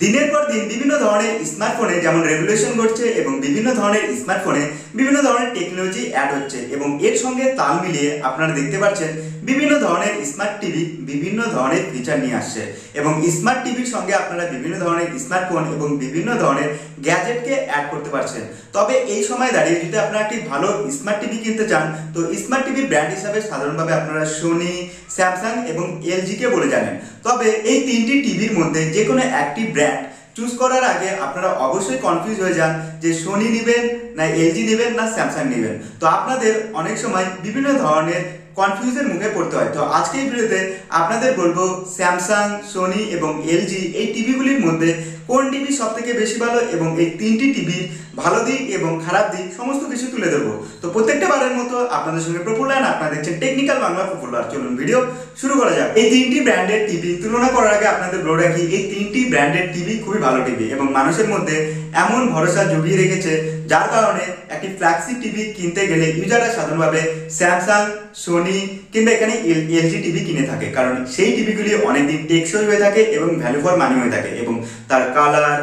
দিনের পর দিন বিভিন্ন ধরনের স্মার্টফোনে যেমন রেভলিউশন ঘটছে এবং বিভিন্ন ধরনের স্মার্টফোনে বিভিন্ন ধরনের টেকনোলজি অ্যাড হচ্ছে এবং এর সঙ্গে তাল মিলিয়ে আপনারা দেখতে পাচ্ছেন বিভিন্ন ধরনের স্মার্ট টিভি বিভিন্ন ধরনের ফিচার নিয়ে আসছে এবং স্মার্ট টিভির সঙ্গে আপনারা বিভিন্ন ধরনের স্মার্টফোন এবং বিভিন্ন ধরনের গ্যাজেটকে অ্যাড করতে পারছেন। তবে এই সময় দাঁড়িয়ে যদি আপনারা একটি ভালো স্মার্ট টিভি কিনতে চান তো স্মার্ট টিভির ব্র্যান্ড হিসাবে সাধারণভাবে আপনারা সোনি, স্যামসাং এবং এলজি কে বলে জানেন। তবে এই তিনটি টিভির মধ্যে যে কোনো একটি ব্র্যান্ড চুজ করার আগে আপনারা অবশ্যই কনফিউজ হয়ে যান যে সোনি নেবেন না এলজি নেবেন না স্যামসাং নেবেন। তো আপনাদের অনেক সময় বিভিন্ন ধরনের কনফিউজের মুখে পড়তে হয়। তো আজকে এই ভিডিওতে আপনাদের বলবো স্যামসাং, সোনি এবং এলজি এই টিভিগুলির মধ্যে কোন টিভি সব থেকে বেশি ভালো এবং এই তিনটি টিভির ভালো দিক এবং খারাপ দিক সমস্ত কিছু তুলে ধরবো। তো প্রত্যেকটা বারের মতো আপনাদের সঙ্গে প্রফুল্লান, আপনারা দেখছেন টেকনিক্যাল বাংলা প্রফুল্লার। চলুন ভিডিও শুরু করা যাক। এই তিনটি ব্র্যান্ডের টিভি তুলনা করার আগে আপনাদের বলে রাখি এই তিনটি ব্র্যান্ডের টিভি খুবই ভালো টিভি এবং মানুষের মধ্যে এমন ভরসা জুগিয়ে রেখেছে যার কারণে একটি ফ্ল্যাগশিপ টিভি কিনতে গেলে ইউজাররা সাধারণভাবে স্যামসাং, সোনি কিংবা এখানে এলজি টিভি কিনে থাকে, কারণ সেই টিভিগুলি অনেকদিন টেকসই হয়ে থাকে এবং ভ্যালু ফর মানি হয়ে থাকে এবং তার কালার,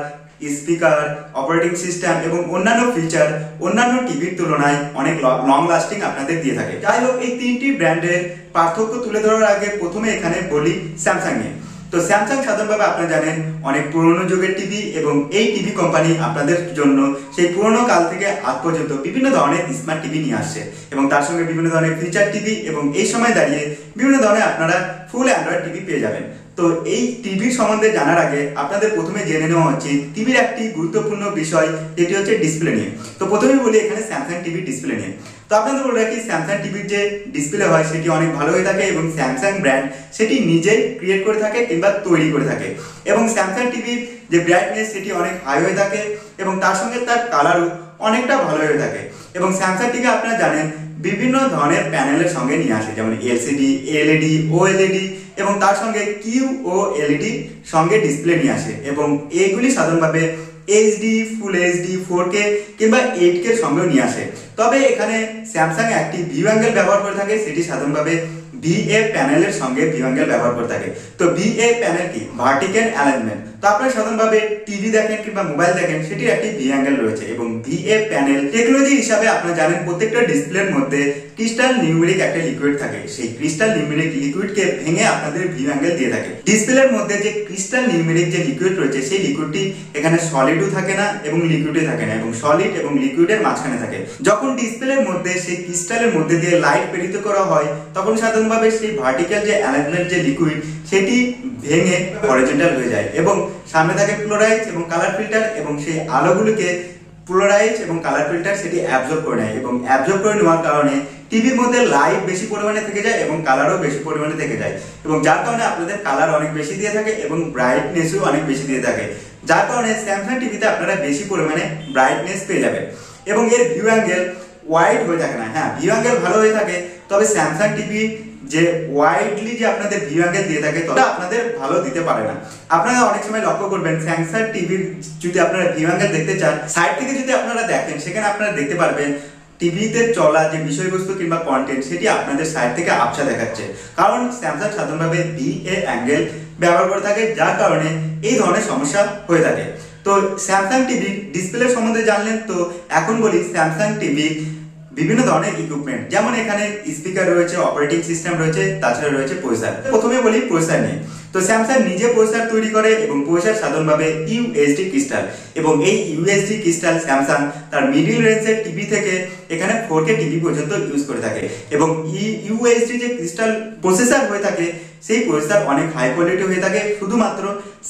স্পিকার, অপারেটিং সিস্টেম এবং অন্যান্য ফিচার অন্যান্য টিভির তুলনায় অনেক লং লাস্টিং আপনাদের দিয়ে থাকে। যাই হোক, এই তিনটি ব্র্যান্ডের পার্থক্য তুলে ধরার আগে প্রথমে এখানে বলি স্যামসাং নিয়ে। তো স্যামসাং সাধারণভাবে আপনারা জানেন অনেক পুরনো যুগের টিভি এবং এই টিভি কোম্পানি আপনাদের জন্য সেই পুরনো কাল থেকে আজ পর্যন্ত বিভিন্ন ধরনের স্মার্ট টিভি নিয়ে আসছে এবং তার সঙ্গে বিভিন্ন ধরনের ফিচার টিভি এবং এই সময় দাঁড়িয়ে বিভিন্ন ধরনের আপনারা ফুল অ্যান্ড্রয়েড টিভি পেয়ে যাবেন। তো এই টিভির সম্বন্ধে জানার আগে আপনাদের প্রথমে জেনে নেওয়া উচিত টিভির একটি গুরুত্বপূর্ণ বিষয়, যেটি হচ্ছে ডিসপ্লে নিয়ে। তো প্রথমেই বলি এখানে স্যামসাং টিভি ডিসপ্লে নিয়ে। তো আপনাদের বলে রাখি স্যামসাং টিভির যে ডিসপ্লে হয় সেটি অনেক ভালো হয়ে থাকে এবং স্যামসাং ব্র্যান্ড সেটি নিজেই ক্রিয়েট করে থাকে কিংবা তৈরি করে থাকে এবং স্যামসাং টিভির যে ব্রাইটনেস সেটি অনেক হাই হয়ে থাকে এবং তার সঙ্গে তার কালারও অনেকটা ভালো হয়ে থাকে এবং স্যামসাং টিভি আপনারা জানেন বিভিন্ন ধরনের প্যানেলের সঙ্গে নিয়ে আসে, যেমন এলসিডি, এলইডি, ওএলইডি এবং তার সঙ্গে কিউ ও এলইডি সঙ্গে ডিসপ্লে নিয়ে আসে এবং এগুলি সাধারণভাবে এইচডি, ফুল এইচডি, 4K কিংবা 8K এর সঙ্গেও নিয়ে আসে। তবে এখানে স্যামসাং একটি ভিউ অ্যাঙ্গেল ব্যবহার করে থাকে, সেটি সাধারণভাবে ভিএ প্যানেলের সঙ্গে ভিউ অ্যাঙ্গেল ব্যবহার করে থাকে। তো ভিএ প্যানেল কি? Vertical alignment. তো আপনারা সাধারণভাবে টিভি দেখেন কিংবা মোবাইল দেখেন সেটির একটি ভিউ অ্যাঙ্গেল রয়েছে এবং ভিএ প্যানেল টেকনোলজি হিসাবে আপনারা জানেন প্রত্যেকটা ডিসপ্লের মধ্যে ক্রিস্টাল নিউমেরিক একটা লিকুইড থাকে, সেই ক্রিস্টাল নিউমেরিক লিকুইডকে ভেঙে আপনাদের ভিউ অ্যাঙ্গেল দিয়ে থাকে। ডিসপ্লের মধ্যে যে ক্রিস্টাল নিউমেরিক যে লিকুইড রয়েছে সেই লিকুইডটি এখানে সলিডও থাকে না এবং লিকুইডও থাকে না এবং সলিড এবং লিকুইডের মাঝখানে থাকে। যখন ডিসপ্লের মধ্যে সেই ক্রিস্টালের মধ্যে দিয়ে লাইট প্রেরিত করা হয় তখন সাধারণভাবে সেই ভার্টিক্যাল যে অ্যালাইনমেন্ট যে লিকুইড সেটি ভেঙে হরিজন্টাল হয়ে যায় এবং সামনে থাকে পোলারাইজ এবং কালার ফিল্টার এবং সেই আলোগুলোকে পোলারাইজ এবং কালার ফিল্টার সেটি অ্যাবজর্ব করে নেয় এবং অ্যাবজর্ব করে নেওয়ার কারণে টিভির মধ্যে লাইট বেশি পরিমাণে থেকে যায় এবং কালারও বেশি পরিমাণে থেকে যায় এবং যার কারণে আপনাদের কালার অনেক বেশি দিয়ে থাকে এবং ব্রাইটনেসও অনেক বেশি দিয়ে থাকে, যার কারণে স্যামসাং টিভিতে আপনারা বেশি পরিমাণে ব্রাইটনেস পেয়ে যাবেন এবং এর ভিউ অ্যাঙ্গেল ওয়াইড হয়ে থাকে না। হ্যাঁ, ভিউ অ্যাঙ্গেল ভালো হয়ে থাকে, তবে স্যামসাং টিভি যে ওয়াইডলি যে আপনাদের ভিউ অ্যাঙ্গেল দিয়ে থাকে তবে আপনাদের ভালো দিতে পারে না। আপনারা অনেক সময় লক্ষ্য করবেন স্যামসাং টিভির যদি আপনারা ভিউ অ্যাঙ্গেল দেখতে চান সাইড থেকে যদি আপনারা দেখেন সেখানে আপনারা দেখতে পারবেন টিভিতে চলা যে বিষয়বস্তু কিংবা কন্টেন্ট সেটি আপনাদের সাইড থেকে আবছা দেখাচ্ছে, কারণ স্যামসাং সাধারণভাবে ভিএ অ্যাঙ্গেল ব্যবহার করে থাকে, যার কারণে এই ধরনের সমস্যা হয়ে থাকে। তো স্যামসাং টিভি ডিসপ্লে সম্বন্ধে জানলেন। তো এখন বলি স্যামসাং টিভি বিভিন্ন ধরনের ইকুইপমেন্ট, যেমন এখানে স্পিকার রয়েছে, অপারেটিং সিস্টেম রয়েছে, তাছাড়া রয়েছে প্রসেসর। প্রথমে বলি প্রসেসর নিয়ে। তো স্যামসাং নিজে প্রসেসর তৈরি করে এবং প্রসেসর সাধারণভাবে ইউএসডি ক্রিস্টাল এবং এই ইউএসডি ক্রিস্টাল স্যামসাং তার মিডিল রেঞ্জের টিভি থেকে এখানে 4K টিভি পর্যন্ত ইউজ করে থাকে এবং ইউএসডি যে ক্রিস্টাল প্রসেসর হয়ে থাকে সেই প্রসেসর অনেক হাই কোয়ালিটি হয়ে থাকে শুধুমাত্র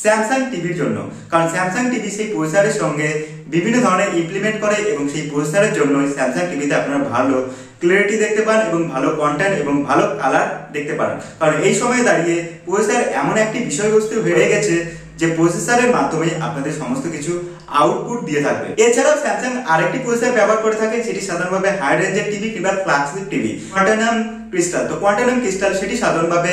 স্যামসাং টিভির জন্য, কারণ স্যামসাং টিভি সেই প্রসেসরের সঙ্গে বিভিন্ন ধরনের ইমপ্লিমেন্ট করে এবং সেই প্রসেসরের জন্য স্যামসাং টিভিতে আপনারা ভালো ক্লিয়ারিটি দেখতে পান এবং ভালো কন্টেন্ট এবং ভালো কালার দেখতে পান, কারণ এই সময় দাঁড়িয়ে প্রসেসর এমন একটি বিষয়বস্তু হয়ে গেছে যে প্রসেসরের মাধ্যমে আপনাদের সমস্ত কিছু আউটপুট দিয়ে থাকবে। এছাড়াও স্যামসাং আরেকটি প্রসেসর ব্যবহার করে থাকে, সেটি সাধারণভাবে হাই রেঞ্জের টিভি কিংবা ফ্ল্যাগশিপ টিভি, কোয়ান্টাম ক্রিস্টাল। তো কোয়ান্টাম ক্রিস্টাল সেটি সাধারণভাবে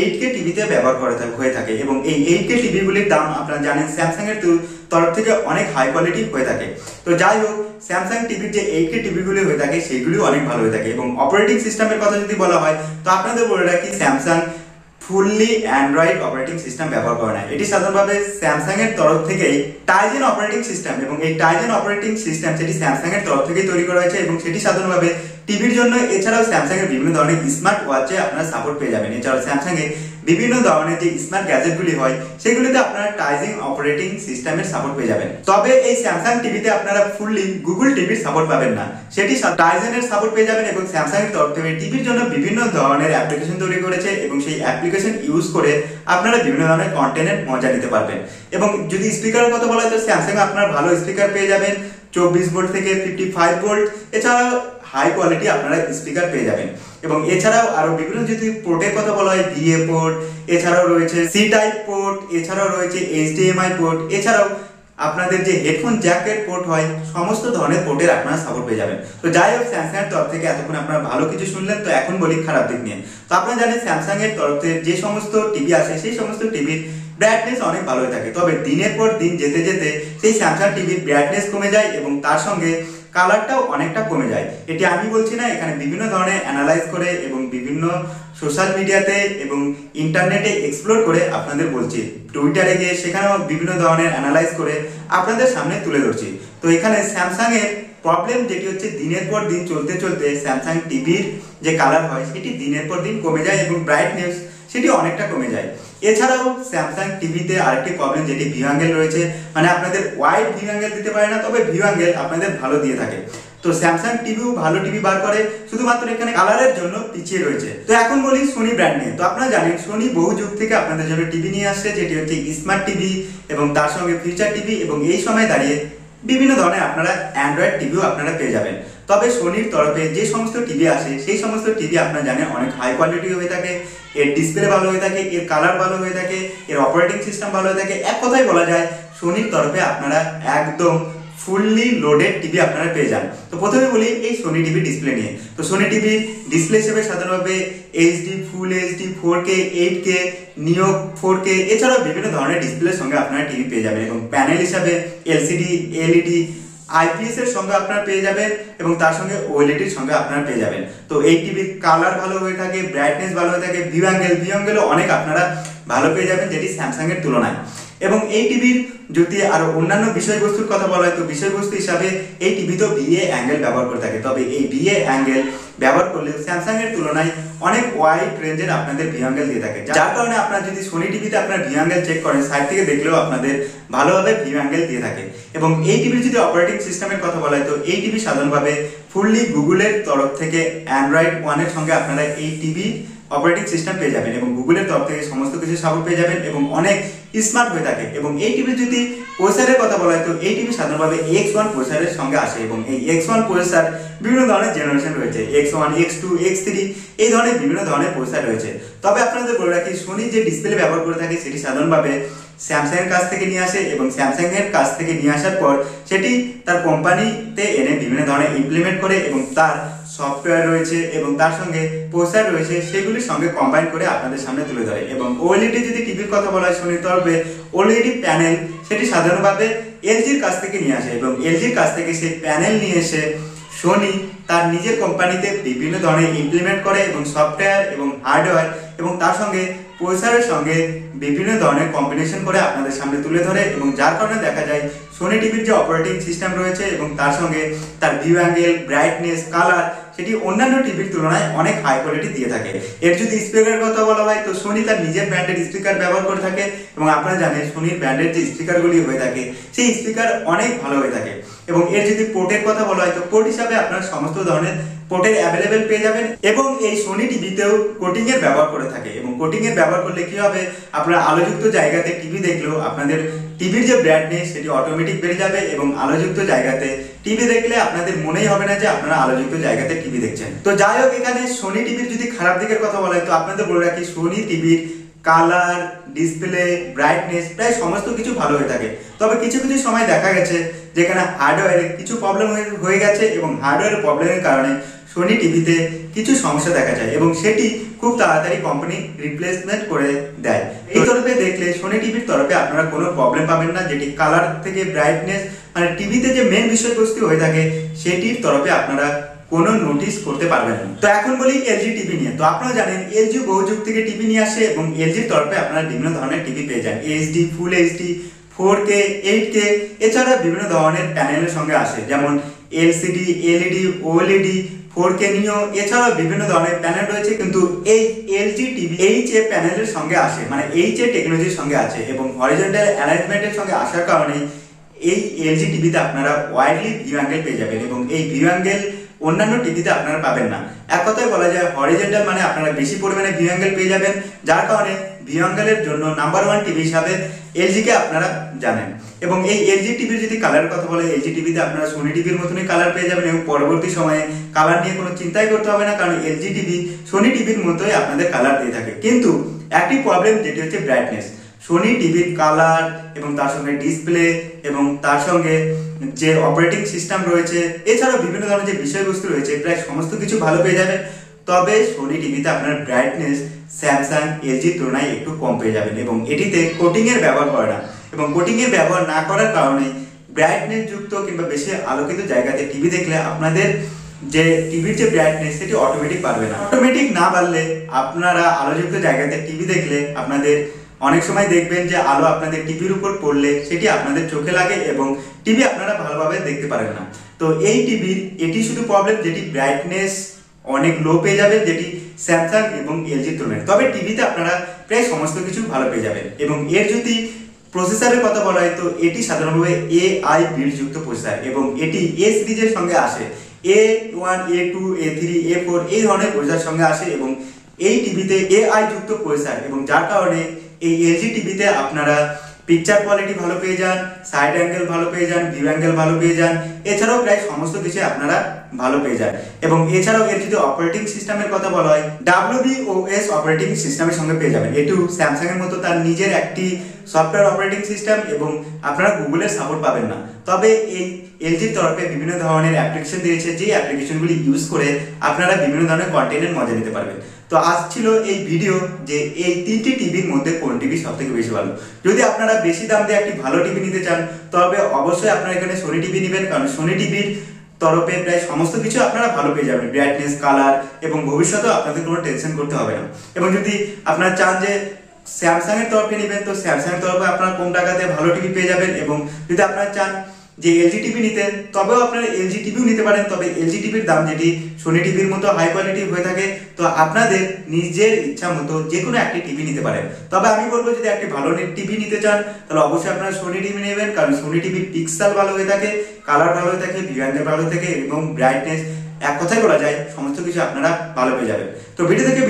8K টিভিতে ব্যবহার করে হয়ে থাকে এবং এই 8K টিভিগুলির দাম আপনারা জানেন স্যামসাং এর তরফ থেকে অনেক হাই কোয়ালিটি হয়ে থাকে। তো যাই হোক, স্যামসাং টিভির যে 8K টিভিগুলি হয়ে থাকে সেগুলিও অনেক ভালো হয়ে থাকে এবং অপারেটিং সিস্টেমের কথা যদি বলা হয় তো আপনাদের বলে রাখি Samsung fully Android operating system ব্যবহার করে না। এটি সাধারণভাবে স্যামসাং এর তরফ থেকেই টাইজেন অপারেটিং সিস্টেম, এবং এই টাইজেন অপারেটিং সিস্টেম সেটি স্যামসাং এর তরফ থেকেই তৈরি করা হয়েছে এবং সেটি সাধারণভাবে টিভির জন্য, এছাড়াও স্যামসাং এর বিভিন্ন ধরনের স্মার্ট ওয়াচে আপনারা সাপোর্ট পেয়ে যাবেন। এছাড়াও স্যামসাং এর বিভিন্ন ধরনের যে স্মার্ট গ্যাজেটগুলি হয় সেগুলিতে আপনারা টাইজেন অপারেটিং সিস্টেমের সাপোর্ট পেয়ে যাবেন। তবে এই স্যামসাং টিভিতে আপনারা ফুললি গুগল টিভির সাপোর্ট পাবেন না, সেটি টাইজেনের সাপোর্ট পেয়ে যাবেন। এবং স্যামসাং এর তরফ থেকে টিভির জন্য বিভিন্ন ধরনের অ্যাপ্লিকেশন তৈরি করেছে এবং সেই অ্যাপ্লিকেশন ইউজ করে আপনারা বিভিন্ন ধরনের কন্টেন্টের মজা নিতে পারবেন। এবং যদি স্পিকারের কথা বলা হয় তো স্যামসাং আপনারা ভালো স্পিকার পেয়ে যাবেন 24 ভোল্ট থেকে 55 ভোল্ট, এছাড়াও হাই কোয়ালিটি আপনারা স্পিকার পেয়ে যাবেন। এবং এছাড়াও আরো বিভিন্ন যদি পোর্টের কথা বলা হয়, ভিএ পোর্ট, এছাড়াও রয়েছে সি টাইপ পোর্ট, এছাড়াও রয়েছে এইচডিএমআই পোর্ট, এছাড়াও আপনাদের যে হেডফোন জ্যাকের পোর্ট হয় সমস্ত ধরনের পোর্টের আপনারা সাপোর্ট পেয়ে যাবেন। তো যাই হোক, স্যামসাং এর তরফ থেকে এতক্ষণ আপনারা ভালো কিছু শুনলেন, তো এখন বলি খারাপ দিক নিয়ে। তো আপনারা জানেন স্যামসাং এর তরফ থেকে যে সমস্ত টিভি আসে সেই সমস্ত টিভির ব্রাইটনেস অনেক ভালো হয়ে থাকে, তবে দিনের পর দিন যেতে যেতে সেই স্যামসাং টিভির ব্রাইটনেস কমে যায় এবং তার সঙ্গে কালারটাও অনেকটা কমে যায়। এটি আমি বলছি না, এখানে বিভিন্ন ধরনের অ্যানালাইজ করে এবং বিভিন্ন সোশ্যাল মিডিয়াতে এবং ইন্টারনেটে এক্সপ্লোর করে আপনাদের বলছি, টুইটারে গিয়ে সেখানেও বিভিন্ন ধরনের অ্যানালাইজ করে আপনাদের সামনে তুলে ধরছি। তো এখানে স্যামসাং এর প্রবলেম যেটি হচ্ছে, দিনের পর দিন চলতে চলতে স্যামসাং টিভির যে কালার হয় সেটি দিনের পর দিন কমে যায় এবং ব্রাইটনেস সেটি অনেকটা কমে যায়। এছাড়াও স্যামসাং টিভিতে আরেকটি প্রবলেম যেটি ভিউ অ্যাঙ্গেল রয়েছে, মানে আপনাদের ওয়াইড ভিউ অ্যাঙ্গেল দিতে পারে না, তবে ভিউ অ্যাঙ্গেল আপনাদের ভালো দিয়ে থাকে। তো স্যামসাং টিভিও ভালো টিভি বার করে, শুধুমাত্র এখানে কালারের জন্য পিছিয়ে রয়েছে। তো এখন বলি সোনি ব্র্যান্ড নিয়ে। তো আপনারা জানেন সোনি বহু যুগ থেকে আপনাদের জন্য টিভি নিয়ে আসছে, যেটি হচ্ছে স্মার্ট টিভি এবং তার সঙ্গে ফিচার টিভি, এবং এই সময় দাঁড়িয়ে বিভিন্ন ধরনের আপনারা অ্যান্ড্রয়েড টিভিও আপনারা পেয়ে যাবেন। তবে সোনির তরফে যে সমস্ত টিভি আসে সেই সমস্ত টিভি আপনারা জানেন অনেক হাই কোয়ালিটি হয়ে থাকে, এর ডিসপ্লে ভালো হয়ে থাকে, এর কালার ভালো হয়ে থাকে, এর অপারেটিং সিস্টেম ভালো হয়ে থাকে। এক কথায় বলা যায় সোনির তরফে আপনারা একদম ফুললি লোডেড টিভি আপনারা পেয়ে যান। তো প্রথমে বলি এই সোনি টিভি ডিসপ্লে নিয়ে। তো সোনি টিভি ডিসপ্লে হিসেবে সাধারণভাবে HD, full HD, 4K, 8K, নিও 4K, এছাড়াও বিভিন্ন ধরনের ডিসপ্লের সঙ্গে আপনারা টিভি পেয়ে যাবেন। এবং প্যানেল হিসাবে এলসিডি, এলইডি, আইপিএস এর সঙ্গে আপনারা পেয়ে যাবেন এবং তার সঙ্গে ওএলইডির সঙ্গে আপনারা পেয়ে যাবেন। তো এই টিভির কালার ভালো হয়ে থাকে, ব্রাইটনেস ভালো হয়ে থাকে, ভিউ অ্যাঙ্গেলও অনেক আপনারা ভালো পেয়ে যাবেন যেটি স্যামসাং এর তুলনায়। এবং এই টিভির যদি আরো অন্যান্য বিষয়বস্তুর কথা বলা হয় তো বিষয়বস্তু হিসাবে এই টিভি তো বিএ অ্যাঙ্গেল ব্যবহার করে থাকে, তবে এই বিএ অ্যাঙ্গেল ব্যবহার করলে স্যামসাং এর তুলনায় অনেক ওয়াইড রেঞ্জের আপনাদের ভিউ অ্যাঙ্গেল দিয়ে থাকে, যার কারণে আপনারা যদি সোনি টিভিতে আপনার ভিউ অ্যাঙ্গেল চেক করেন সাইড থেকে দেখলেও আপনাদের ভালোভাবে ভিউ অ্যাঙ্গেল দিয়ে থাকে। এবং এই টিভির যদি অপারেটিং সিস্টেমের কথা বলা হয় তো এই টিভি সাধারণভাবে ফুললি গুগলের তরফ থেকে অ্যান্ড্রয়েড ওয়ানের সঙ্গে আপনারা এই টিভি অপারেটিং সিস্টেম পেয়ে যাবেন এবং গুগলের তরফ থেকে সমস্ত কিছু সাপোর্ট পেয়ে যাবেন এবং অনেক স্মার্ট হয়ে থাকে। এবং এই টিভির যদি প্রসেসরের কথা বলা হয় তো এই টিভি সাধারণভাবে X1 প্রসেসরের সঙ্গে আসে এবং এই X1 প্রসেসর বিভিন্ন ধরনের জেনারেশন রয়েছে, X1, X2, X3 এই ধরনের বিভিন্ন ধরনের প্রসেসর রয়েছে। তবে আপনাদের বলে রাখি সোনি যে ডিসপ্লে ব্যবহার করে থাকে সেটি সাধারণভাবে স্যামসাং এর কাছ থেকে নিয়ে আসে এবং স্যামসাং এর কাছ থেকে নিয়ে আসার পর সেটি তার কোম্পানিতে এনে বিভিন্ন ধরনের ইমপ্লিমেন্ট করে এবং তার সফটওয়্যার রয়েছে এবং তার সঙ্গে প্রসেসর রয়েছে সেগুলির সঙ্গে কম্বাইন করে আপনাদের সামনে তুলে ধরে। এবং ওএলইডি যদি টিভির কথা বলা হয় সোনির তরফে ওএলইডি প্যানেল সেটি সাধারণভাবে এলজির কাছ থেকে নিয়ে আসে এবং এলজির কাছ থেকে সেই প্যানেল নিয়ে এসে সোনি তার নিজের কোম্পানিতে বিভিন্ন ধরনের ইমপ্লিমেন্ট করে এবং সফটওয়্যার এবং হার্ডওয়্যার এবং তার সঙ্গে প্রসেসরের সঙ্গে বিভিন্ন ধরনের কম্বিনেশন করে আপনাদের সামনে তুলে ধরে এবং যার কারণে দেখা যায় সোনি টিভির যে অপারেটিং সিস্টেম রয়েছে এবং তার সঙ্গে তার ভিউ অ্যাঙ্গেল, ব্রাইটনেস, কালার সেটি অন্যান্য টিভির তুলনায় অনেক হাই কোয়ালিটি দিয়ে থাকে। এর যদি স্পিকারের কথা বলা হয় তো সোনি তার নিজের ব্র্যান্ডের স্পিকার ব্যবহার করে থাকে এবং আপনারা জানেন সোনির ব্র্যান্ডের যে স্পিকারগুলি হয়ে থাকে সেই স্পিকার অনেক ভালো হয়ে থাকে। এবং এর যদি পোর্টের কথা বলা হয় তো পোর্ট হিসাবে আপনারা সমস্ত ধরনের পোর্টের অ্যাভেলেবেল পেয়ে যাবেন এবং এই সোনি টিভিতেও কোটিং এর ব্যবহার করে থাকে এবং কোটিং এর ব্যবহার করলে কি হবে, আপনারা আলোযুক্ত জায়গাতে টিভি দেখলেও আপনাদের টিভির যে ব্রাইটনেস সেটি অটোমেটিক বেড়ে যাবে এবং আলোযুক্ত জায়গাতে টিভি দেখলে আপনাদের মনেই হবে না যে আপনারা আলোযুক্ত জায়গাতে টিভি দেখছেন। তো যাই হোক, এখানে সোনি টিভির যদি খারাপ দিকের কথা বলা হয় তো আপনাদের বলে রাখি সোনি টিভির কালার, ডিসপ্লে, ব্রাইটনেস প্রায় সমস্ত কিছু ভালো হয়ে থাকে, তবে কিছু কিছু সময় দেখা গেছে যেখানে হার্ডওয়্যারে কিছু প্রবলেম হয়ে গেছে এবং হার্ডওয়্যারের প্রবলেমের কারণে সোনি টিভিতে কিছু সমস্যা দেখা যায় এবং সেটি খুব তাড়াতাড়ি কোম্পানি রিপ্লেসমেন্ট করে দেয়। এই তরফে দেখলে সোনি টিভির তরফে আপনারা কোনো প্রবলেম পাবেন না, যেটি কালার থেকে ব্রাইটনেস মানে টিভিতে যে মেন বিষয়বস্তু হয়ে থাকে সেটির তরফে আপনারা কোনো নোটিশ করতে পারবেন না। তো এখন বলি এলজি টিভি নিয়ে। তো আপনারা জানেন এলজি বহু যুগ থেকে টিভি নিয়ে আসে এবং এলজির তরফে আপনারা বিভিন্ন ধরনের টিভি পেয়ে যান, HD, full HD, 4K, 8K, এছাড়া বিভিন্ন ধরনের প্যানেলের সঙ্গে আসে, যেমন এলসিডি, এলইডি, ওএলইডি, 4K নিও, এছাড়াও বিভিন্ন ধরনের প্যানেল রয়েছে। কিন্তু এই এলজি টিভি এইচএ প্যানেলের সঙ্গে আসে, মানে এইচএ টেকনোলজির সঙ্গে আছে এবং হরিজন্টাল অ্যালাইনমেন্টের সঙ্গে আসার কারণে এই এলজি টিভিতে আপনারা ওয়াইডলি ভিউ অ্যাঙ্গেল পেয়ে যাবেন এবং এই ভিউ অ্যাঙ্গেল অন্যান্য টিভিতে আপনারা পাবেন না। এক কথায় বলা যায় হরিজন্টাল মানে আপনারা বেশি পরিমাণে ভিউ অ্যাঙ্গেল পেয়ে যাবেন, যার কারণে ভিউ অ্যাঙ্গেলের জন্য নাম্বার 1 টিভি হিসাবে এলজিকে আপনারা জানেন। এবং এই এলজি টিভির যদি কালারের কথা বলে, এলজি টিভিতে আপনারা সোনি টিভির মতনই কালার পেয়ে যাবেন এবং পরবর্তী সময়ে কালার নিয়ে কোনো চিন্তাই করতে হবে না, কারণ এলজি টিভি সোনি টিভির মতোই আপনাদের কালার দিয়ে থাকে। কিন্তু একটি প্রবলেম, যেটি হচ্ছে ব্রাইটনেস। সোনি টিভির কালার এবং তার সঙ্গে ডিসপ্লে এবং তার সঙ্গে যে অপারেটিং সিস্টেম রয়েছে, এছাড়াও বিভিন্ন ধরনের যে বিষয়বস্তু রয়েছে, প্রায় সমস্ত কিছু ভালো পেয়ে যাবেন। তবে সোনি টিভিতে আপনার ব্রাইটনেস স্যামসাং, এলজির তুলনায় একটু কম পেয়ে যাবেন এবং এটিতে কোটিং এর ব্যবহার করে না এবং কোটিং এর ব্যবহার না করার কারণে ব্রাইটনেস যুক্ত কিংবা বেশি আলোকিত জায়গাতে টিভি দেখলে আপনাদের যে টিভির যে ব্রাইটনেস সেটি অটোমেটিক বাড়বে না। অটোমেটিক না বাড়লে আপনারা আলোযুক্ত জায়গাতে টিভি দেখলে আপনাদের অনেক সময় দেখবেন যে আলো আপনাদের টিভির উপর পড়লে সেটি আপনাদের চোখে লাগে এবং টিভি আপনারা ভালোভাবে দেখতে পারেন না। তো এই টিভির এটি শুধু প্রবলেম, যেটি ব্রাইটনেস অনেক লো পেয়ে যাবে, যেটি স্যামসাং এবং এলজির তুলনায়। তবে টিভিতে আপনারা প্রায় সমস্ত কিছু ভালো পেয়ে যাবেন। এবং এর যদি প্রসেসরের কথা বলা হয়, তো এটি সাধারণভাবে AI বিল্ড যুক্ত প্রসেসর এবং এটি এ সিরিজের সঙ্গে আসে, A1, A2, A3, A4 এই ধরনের প্রসেসরের সঙ্গে আসে এবং এই টিভিতে AI যুক্ত প্রসেসর, এবং যার কারণে এই এলজি টিভিতে আপনারা পিকচার কোয়ালিটি ভালো পেয়ে যান, সাইড অ্যাঙ্গেল ভালো পেয়ে যান, ভিউ অ্যাঙ্গেল ভালো পেয়ে যান, এছাড়াও প্রায় সমস্ত কিছু আপনারা ভালো পেয়ে যান। এবং এছাড়াও এর যদি অপারেটিং সিস্টেমের কথা বলা হয়, WBOS অপারেটিং সিস্টেমের সঙ্গে পেয়ে যাবেন। এটু স্যামসাং এর মতো তার নিজের একটি সফটওয়্যার অপারেটিং সিস্টেম এবং আপনারা গুগলের সাপোর্ট পাবেন না। তবে এই এলজির তরফে বিভিন্ন ধরনের অ্যাপ্লিকেশন দিয়েছে, যে অ্যাপ্লিকেশনগুলি ইউজ করে আপনারা বিভিন্ন ধরনের কন্টেন্টের মজা নিতে পারবেন। তো আজ ছিল এই ভিডিও যে এই 3টি টিভির মধ্যে কোন টিভি সবথেকে বেশি ভালো। যদি আপনারা বেশি দাম দিয়ে একটি ভালো টিভি নিতে চান, তবে অবশ্যই আপনারা এখানে সোনি টিভি নেবেন, কারণ সোনি টিভির তরফে প্রায় সমস্ত কিছু আপনারা ভালো পেয়ে যাবেন, ব্রাইটনেস, কালার, এবং ভবিষ্যতেও আপনাদের কোনো টেনশন করতে হবে না। এবং যদি আপনারা চান যে স্যামসাং এর তরফে নেবেন, তো স্যামসাং এর তরফে আপনারা কম টাকাতে ভালো টিভি পেয়ে যাবেন। এবং যদি আপনারা চান যে এলজি টিভি নিতে, তবেও আপনারা এলজি টিভিও নিতে পারেন। তবে এলজি টিভির দাম যেটি সোনি টিভির মতো হাই কোয়ালিটি হয়ে থাকে, তো আপনাদের নিজের ইচ্ছা মতো যে কোনো একটি টিভি নিতে পারেন। তবে আমি বলবো যদি একটি ভালো টিভি নিতে চান, তাহলে অবশ্যই আপনারা সোনি টিভি নেবেন, কারণ সোনি টিভির পিক্সেল ভালো হয়ে থাকে, কালার ভালো হয়ে থাকে, ভিউ অ্যাঙ্গেল ভালো থাকে এবং ব্রাইটনেস, এক কথায় বলা যায় সমস্ত কিছু আপনারা ভালো পেয়ে যাবেন। তো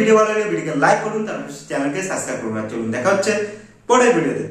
ভিডিও ভালো লাগলে ভিডিওকে লাইক করুন, তারপর চ্যানেলকে সাবস্ক্রাইব করুন। চলুন দেখা হচ্ছে পরের ভিডিওতে।